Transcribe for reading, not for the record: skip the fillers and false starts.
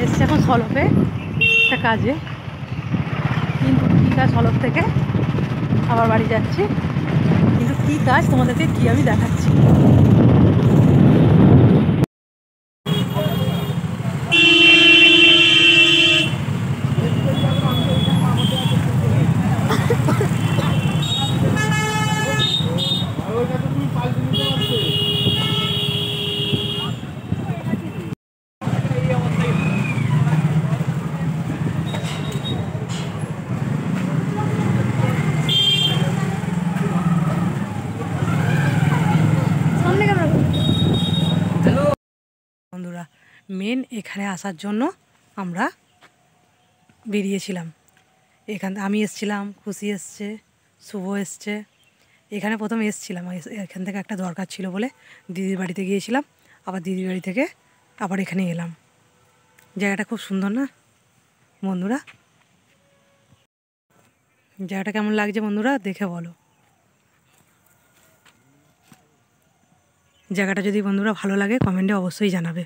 এসছে এখন সলপে একটা কাজে, কিন্তু কী কাজ সলপ থেকে আবার বাড়ি যাচ্ছি, কিন্তু কী কাজ তোমাদেরকে কি আমি দেখাচ্ছি। বন্ধুরা, মেন এখানে আসার জন্য আমরা বেরিয়েছিলাম। আমি এসছিলাম, খুশি এসছে, শুভ এসছে। এখানে প্রথম এসছিলাম, এখান থেকে একটা দরকার ছিল বলে দিদির বাড়িতে গিয়েছিলাম, আবার দিদির বাড়ি থেকে আবার এখানে এলাম। জায়গাটা খুব সুন্দর না বন্ধুরা? জায়গাটা কেমন লাগছে বন্ধুরা দেখে বলো। জায়গাটা যদি বন্ধুরা ভালো লাগে কমেন্টে অবশ্যই জানাবে।